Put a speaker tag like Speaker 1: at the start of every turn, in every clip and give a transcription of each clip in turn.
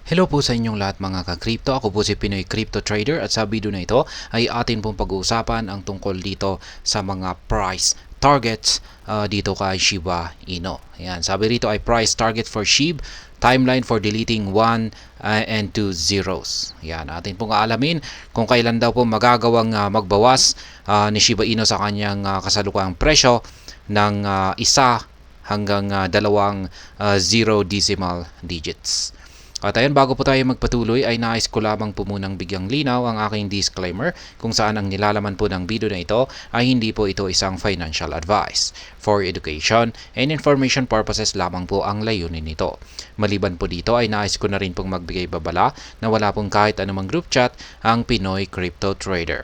Speaker 1: Hello po sa inyong lahat mga ka-crypto. Ako po si Pinoy Crypto Trader at sa video na ito ay atin pong pag-uusapan ang tungkol dito sa mga price targets dito kay Shiba Inu. Ayan, sabi rito ay price target for SHIB, timeline for deleting 1 and 2 zeros. Ayan, atin pong aalamin kung kailan daw po magagawang magbawas ni Shiba Inu sa kanyang kasalukuyang presyo ng isa hanggang dalawang zero decimal digits. At ayun, bago po tayo magpatuloy ay nais ko lamang po munang bigyang linaw ang aking disclaimer kung saan ang nilalaman po ng video na ito ay hindi po ito isang financial advice. For education and information purposes lamang po ang layunin nito. Maliban po dito ay nais ko na rin pong magbigay babala na wala pong kahit anumang group chat ang Pinoy Crypto Trader.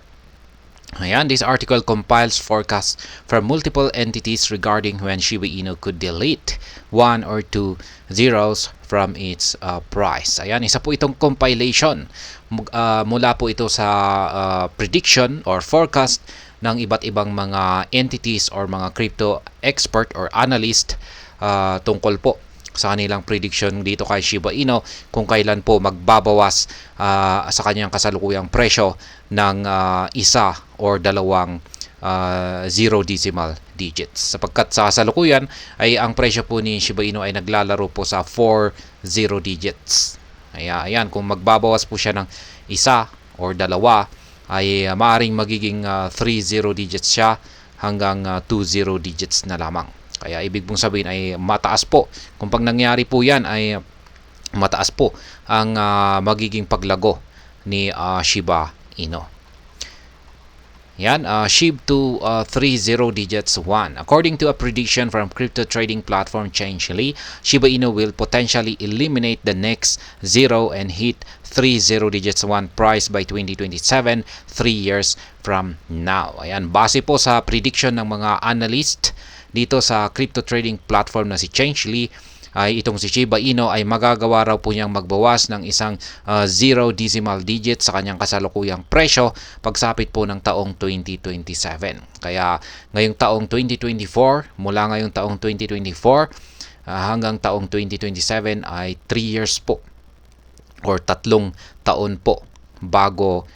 Speaker 1: Ayan, this article compiles forecasts from multiple entities regarding when Shiba Inu could delete 1 or 2 zeros from its price. Ayan, isa po itong compilation. Mula po ito sa prediction or forecast ng iba't ibang mga entities or mga crypto expert or analyst tungkol po sa kanilang prediction dito kay Shiba Inu kung kailan po magbabawas sa kanyang kasalukuyang presyo ng isa or dalawang zero decimal digits. Sapagkat sa kasalukuyan ay ang presyo po ni Shiba Inu ay naglalaro po sa 4 zero digits. Ayan, kung magbabawas po siya ng isa or dalawa ay maaaring magiging 3 zero digits siya hanggang 2 zero digits na lamang. Kaya ibig pong sabihin ay mataas po. Kung pag nangyari po yan ay mataas po ang magiging paglago ni Shiba Inu. Yan, SHIB to 3 zero digits 1. According to a prediction from crypto trading platform Changelly, Shiba Inu will potentially eliminate the next zero and hit 3 zero digits 1 price by 2027, 3 years from now. Ayan, base po sa prediction ng mga analyst dito sa crypto trading platform na si Changelly, ay itong si Shiba Inu ay magagawa raw po niyang magbawas ng isang zero decimal digit sa kanyang kasalukuyang presyo pagsapit po ng taong 2027. Kaya ngayong taong 2024, mula ngayong taong 2024 hanggang taong 2027 ay 3 years po or 3 taon po bago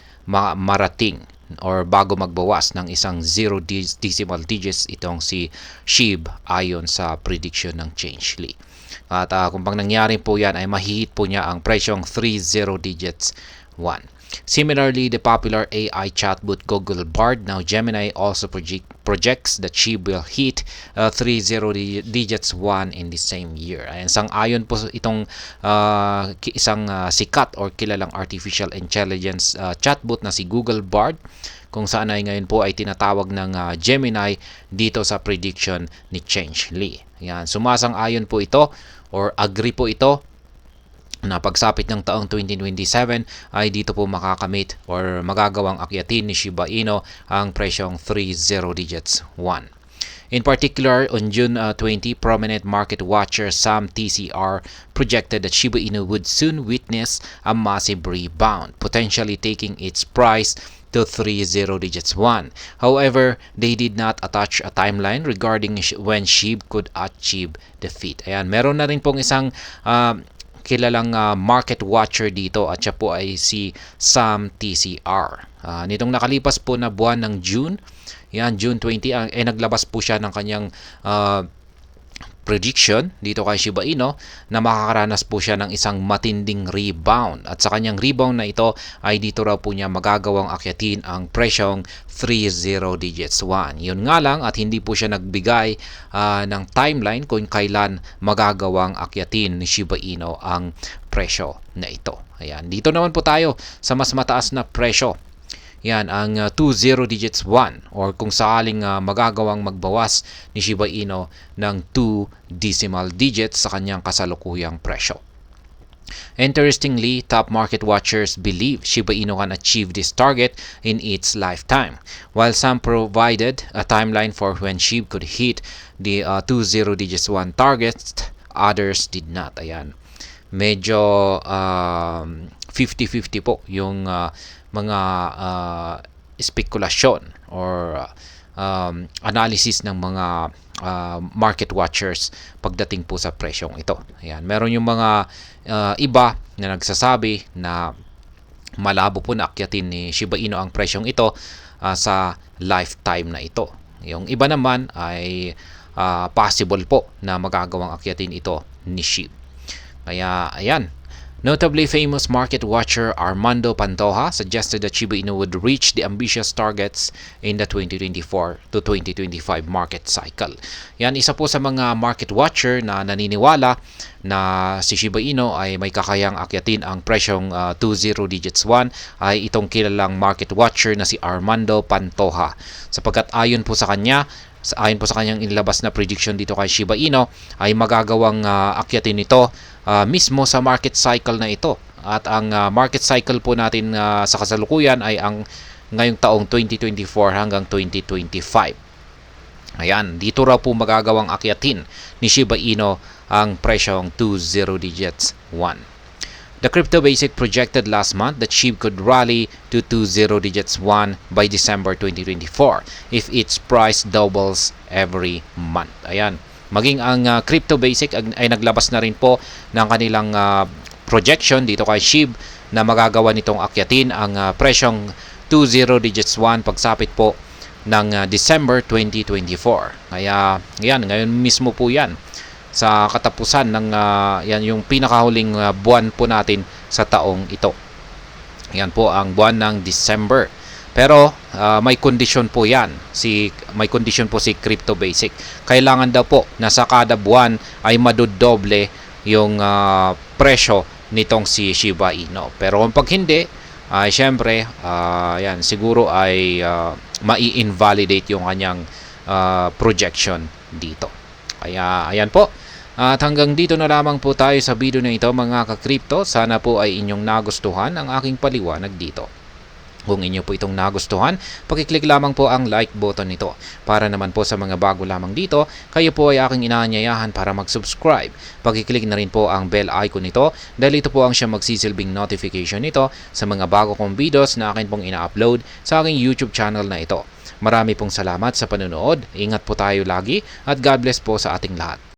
Speaker 1: marating or bago magbawas ng isang zero decimal digits itong si SHIB ayon sa prediction ng Changelly. At kung pang nangyari po yan ay mahihit po niya ang presyong 3 zero digits 1. Similarly, the popular AI chatbot Google Bard, now Gemini, also projects that SHIB will hit 3 zero digits 1 in the same year. Ayan, sang-ayon po itong isang sikat or kilalang artificial intelligence chatbot na si Google Bard, kung saan ay ngayon po ay tinatawag ng Gemini dito sa prediction ni Changelly. Yan, sumasang-ayon po ito or agree po ito na pagsapit ng taong 2027 ay dito po makakamit or magagawang akyatin ni Shiba Inu ang presyong 3 zero digits 1. In particular, on June 20, prominent market watcher Sam TCR projected that Shiba Inu would soon witness a massive rebound, potentially taking its price to 3 zero digits 1. However, they did not attach a timeline regarding when SHIB could achieve the feat. Ayan, meron na rin pong isang kilalang market watcher dito at siya po ay si Sam TCR. Nitong nakalipas po na buwan ng June, yan, June 20, naglabas po siya ng kanyang prediction dito kay Shiba Inu na makakaranas po siya ng isang matinding rebound. At sa kanyang rebound na ito ay dito raw po niya magagawang akyatin ang presyong 3 zero digits 1. Yun nga lang at hindi po siya nagbigay ng timeline kung kailan magagawang akyatin ni Shiba Inu ang presyo na ito. Ayan, dito naman po tayo sa mas mataas na presyo. Yan, ang 2 zero digits 1 or kung sakaling magagawang magbawas ni Shiba Inu ng 2 decimal digits sa kanyang kasalukuyang presyo. Interestingly, top market watchers believe Shiba Inu can achieve this target in its lifetime, while some provided a timeline for when SHIB could hit the 2 zero digits 1 target, others did not. Ayan, medyo 50-50 po yung mga spekulasyon or analysis ng mga market watchers pagdating po sa presyong ito. Ayan, meron yung mga iba na nagsasabi na malabo po na akyatin ni Shiba Inu ang presyong ito sa lifetime na ito. Yung iba naman ay possible po na magagawang akyatin ito ni SHIB. Kaya ayan, notably famous market watcher Armando Pantoja suggested that Shiba Inu would reach the ambitious targets in the 2024 to 2025 market cycle. Yan, isa po sa mga market watcher na naniniwala na si Shiba Inu ay may kakayang akyatin ang presyong 20 digits 1 ay itong kilalang market watcher na si Armando Pantoja. Sapagkat ayon po sa kanyang inilabas na prediction dito kay Shiba Inu ay magagawang akyatin ito mismo sa market cycle na ito. At ang market cycle po natin sa kasalukuyan ay ang ngayong taong 2024 hanggang 2025. Ayan, dito raw po magagawang akyatin ni Shiba Inu ang presyong 20 digits 1. The Crypto Basic projected last month that SHIB could rally to 20 digits 1 by December 2024 if its price doubles every month. Ayan, maging ang Crypto Basic ay naglabas na rin po ng kanilang projection dito kay SHIB na magagawa nitong akyatin ang presyong 20 digits 1 pagsapit po ng December 2024. Kaya yan, ngayon mismo po yan sa katapusan ng yan yung pinakahuling buwan po natin sa taong ito. Yan po ang buwan ng December. Pero may condition po yan. May condition po si Crypto Basic. Kailangan daw po na sa kada buwan ay madodoble yung presyo nitong si Shiba Inu. Pero pag hindi, syempre, yan, siguro ay mai-invalidate yung kanyang projection dito. Kaya ayan po. At hanggang dito na lamang po tayo sa video na ito mga ka-crypto. Sana po ay inyong nagustuhan ang aking paliwanag dito. Kung inyo po itong nagustuhan, pakiclick lamang po ang like button nito. Para naman po sa mga bago lamang dito, kayo po ay aking inaanyayahan para mag-subscribe. Pakiclick na rin po ang bell icon nito dahil ito po ang siyang magsisilbing notification nito sa mga bago kong videos na akin pong ina-upload sa aking YouTube channel na ito. Marami pong salamat sa panonood. Ingat po tayo lagi at God bless po sa ating lahat.